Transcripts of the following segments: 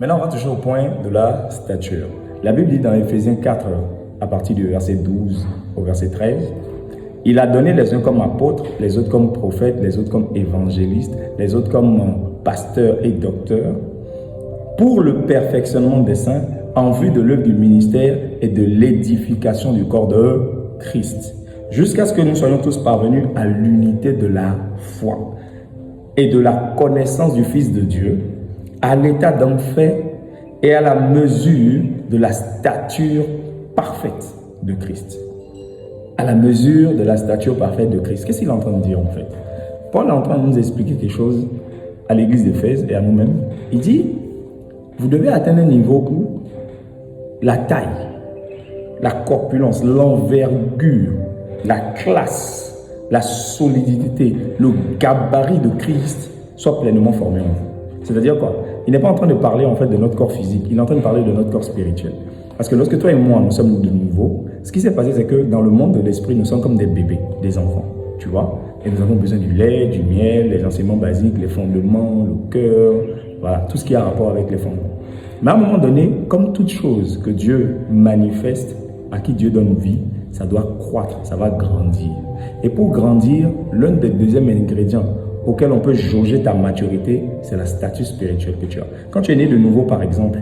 Maintenant, on va toucher au point de la stature. La Bible dit dans Éphésiens 4, à partir du verset 12 au verset 13, « Il a donné les uns comme apôtres, les autres comme prophètes, les autres comme évangélistes, les autres comme pasteurs et docteurs, pour le perfectionnement des saints, en vue de l'œuvre du ministère et de l'édification du corps de Christ, jusqu'à ce que nous soyons tous parvenus à l'unité de la foi et de la connaissance du Fils de Dieu, à l'état d'homme fait et à la mesure de la stature parfaite de Christ. » À la mesure de la stature parfaite de Christ. Qu'est-ce qu'il est en train de dire en fait? Paul est en train de nous expliquer quelque chose à l'église d'Éphèse et à nous-mêmes. Il dit, vous devez atteindre un niveau où la taille, la corpulence, l'envergure, la classe, la solidité, le gabarit de Christ soient pleinement formés en vous. C'est-à-dire quoi? Il n'est pas en train de parler en fait de notre corps physique, il est en train de parler de notre corps spirituel. Parce que lorsque toi et moi, nous sommes de nouveau, ce qui s'est passé, c'est que dans le monde de l'esprit, nous sommes comme des bébés, des enfants, tu vois. Et nous avons besoin du lait, du miel, les enseignements basiques, les fondements, le cœur, voilà, tout ce qui a rapport avec les fondements. Mais à un moment donné, comme toute chose que Dieu manifeste, à qui Dieu donne vie, ça doit croître, ça va grandir. Et pour grandir, l'un des deuxièmes ingrédients auquel on peut jauger ta maturité, c'est la stature spirituelle que tu as. Quand tu es né de nouveau, par exemple,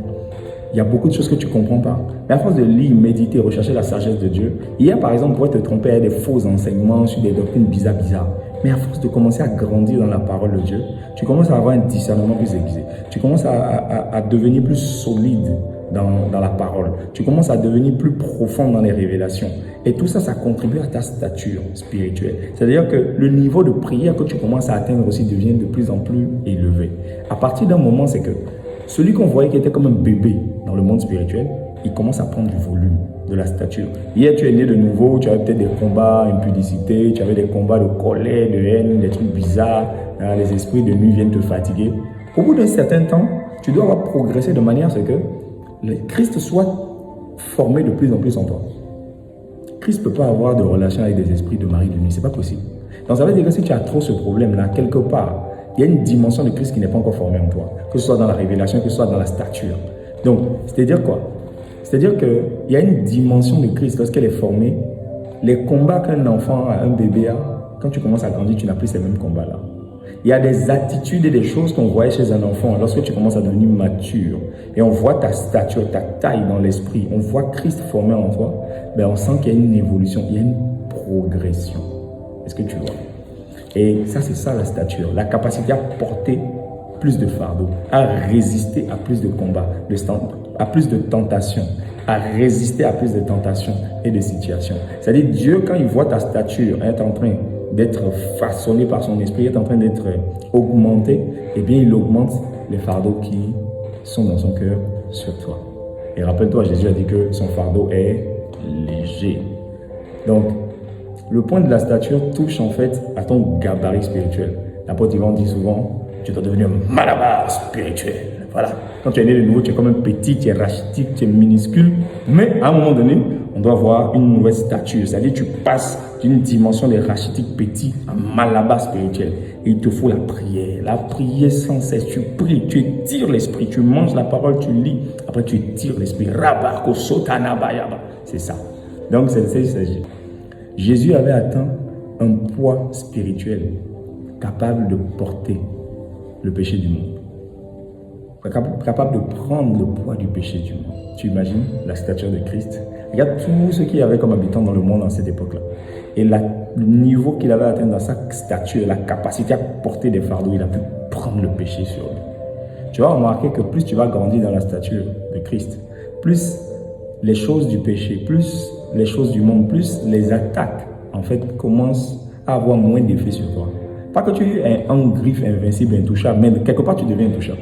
il y a beaucoup de choses que tu ne comprends pas. Mais à force de lire, méditer, rechercher la sagesse de Dieu, hier, par exemple, pourrait te tromper avec des faux enseignements sur des doctrines bizarres. Mais à force de commencer à grandir dans la parole de Dieu, tu commences à avoir un discernement plus aiguisé. Tu commences à devenir plus solide dans la parole. Tu commences à devenir plus profond dans les révélations. Et tout ça, ça contribue à ta stature spirituelle. C'est-à-dire que le niveau de prière que tu commences à atteindre aussi devient de plus en plus élevé. À partir d'un moment, c'est que celui qu'on voyait qui était comme un bébé dans le monde spirituel, il commence à prendre du volume, de la stature. Hier, tu es né de nouveau, tu avais peut-être des combats, impudicité, tu avais des combats de colère, de haine, des trucs bizarres, les esprits de nuit viennent te fatiguer. Au bout d'un certain temps, tu dois avoir progressé de manière à ce que le Christ soit formé de plus en plus en toi. Christ ne peut pas avoir de relation avec des esprits de mari de nuit, ce n'est pas possible. Donc ça veut dire que si tu as trop ce problème-là, quelque part, il y a une dimension de Christ qui n'est pas encore formée en toi, que ce soit dans la révélation, que ce soit dans la stature. Donc, c'est-à-dire quoi? C'est-à-dire qu'il y a une dimension de Christ lorsqu'elle est formée. Les combats qu'un enfant, un bébé a, quand tu commences à grandir, tu n'as plus ces mêmes combats-là. Il y a des attitudes et des choses qu'on voyait chez un enfant lorsque tu commences à devenir mature. Et on voit ta stature, ta taille dans l'esprit. On voit Christ formé en toi. Ben, on sent qu'il y a une évolution, il y a une progression. Est-ce que tu vois? Et ça, c'est ça la stature. La capacité à porter plus de fardeaux, à résister à plus de combats, à plus de tentations, à résister à plus de tentations et de situations. C'est-à-dire, Dieu, quand il voit ta stature être en train d'être façonnée par son esprit, est en train d'être augmentée, eh bien, il augmente les fardeaux qui sont dans son cœur sur toi. Et rappelle-toi, Jésus a dit que son fardeau est léger. Donc, le point de la stature touche en fait à ton gabarit spirituel. L'apôtre Yvan dit souvent, tu dois devenir un malabar spirituel. Voilà. Quand tu es né de nouveau, tu es comme un petit, tu es rachitique, tu es minuscule. Mais à un moment donné, on doit avoir une nouvelle stature. C'est-à-dire tu passes d'une dimension de rachitique petit à malabar spirituel. Et il te faut la prière. La prière sans cesse. Tu pries, tu étires l'esprit. Tu manges la parole, tu lis. Après, tu étires l'esprit. Rabako sotanabayaba. C'est ça. Donc, c'est ça qu'il s'agit. Jésus avait atteint un poids spirituel capable de porter le péché du monde. Capable de prendre le poids du péché du monde. Tu imagines la stature de Christ? Regarde tous ceux qu'il y avait comme habitants dans le monde en cette époque-là. Et le niveau qu'il avait atteint dans sa stature, la capacité à porter des fardeaux, il a pu prendre le péché sur lui. Tu vas remarquer que plus tu vas grandir dans la stature de Christ, plus les choses du péché, plus les choses du monde, plus les attaques, en fait, commencent à avoir moins d'effet sur toi. Pas que tu es un griffe invincible, intouchable, mais quelque part, tu deviens intouchable.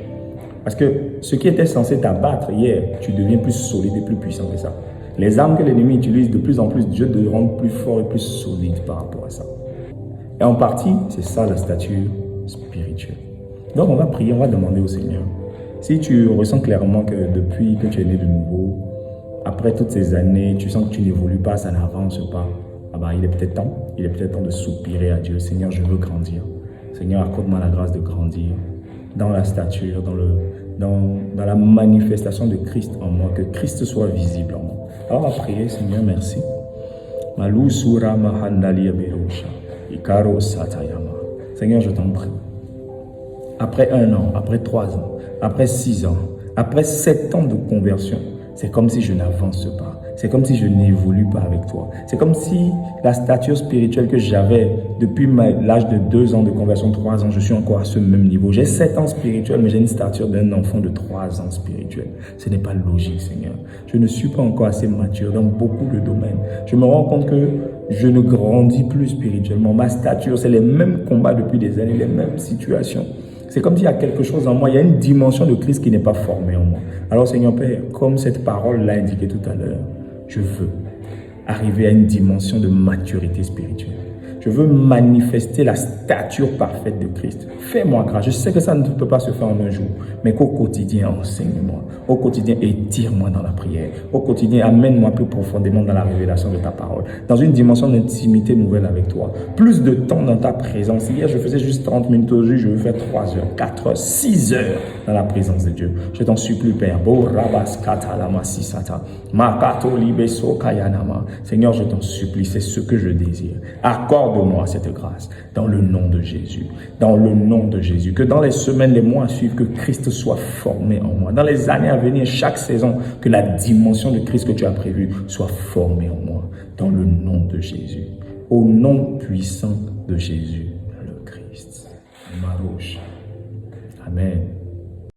Parce que ce qui était censé t'abattre hier, tu deviens plus solide et plus puissant que ça. Les armes que l'ennemi utilise de plus en plus, Dieu te rend plus fort et plus solide par rapport à ça. Et en partie, c'est ça la stature spirituelle. Donc, on va prier, on va demander au Seigneur. Si tu ressens clairement que depuis que tu es né de nouveau, après toutes ces années, tu sens que tu n'évolues pas, ça n'avance pas, il est peut-être temps de soupirer à Dieu. Seigneur, je veux grandir. Seigneur, accorde-moi la grâce de grandir dans la stature, dans la manifestation de Christ en moi, que Christ soit visible en moi. Alors, on va prier, Seigneur, merci. Seigneur, je t'en prie. Après 1 an, après 3 ans, après 6 ans, après 7 ans de conversion, c'est comme si je n'avance pas. C'est comme si je n'évolue pas avec toi. C'est comme si la stature spirituelle que j'avais depuis l'âge de 2 ans de conversion, 3 ans, je suis encore à ce même niveau. J'ai 7 ans spirituel, mais j'ai une stature d'un enfant de 3 ans spirituel. Ce n'est pas logique, Seigneur. Je ne suis pas encore assez mature dans beaucoup de domaines. Je me rends compte que je ne grandis plus spirituellement. Ma stature, c'est les mêmes combats depuis des années, les mêmes situations. C'est comme s'il y a quelque chose en moi, il y a une dimension de Christ qui n'est pas formée en moi. Alors Seigneur Père, comme cette parole l'a indiqué tout à l'heure, je veux arriver à une dimension de maturité spirituelle. Je veux manifester la stature parfaite de Christ. Fais-moi grâce. Je sais que ça ne peut pas se faire en un jour, mais qu'au quotidien, enseigne-moi. Au quotidien, étire-moi dans la prière. Au quotidien, amène-moi plus profondément dans la révélation de ta parole. Dans une dimension d'intimité nouvelle avec toi. Plus de temps dans ta présence. Hier, je faisais juste 30 minutes aujourd'hui. Je veux faire 3 heures, 4 heures, 6 heures dans la présence de Dieu. Je t'en supplie, Père. Seigneur, je t'en supplie. C'est ce que je désire. Accorde-moi cette grâce dans le nom de Jésus. Dans le nom de Jésus. Que dans les semaines, les mois à suivre, que Christ soit formé en moi. Dans les années à venir, chaque saison, que la dimension de Christ que tu as prévue soit formée en moi. Dans le nom de Jésus. Au nom puissant de Jésus, le Christ. Amen.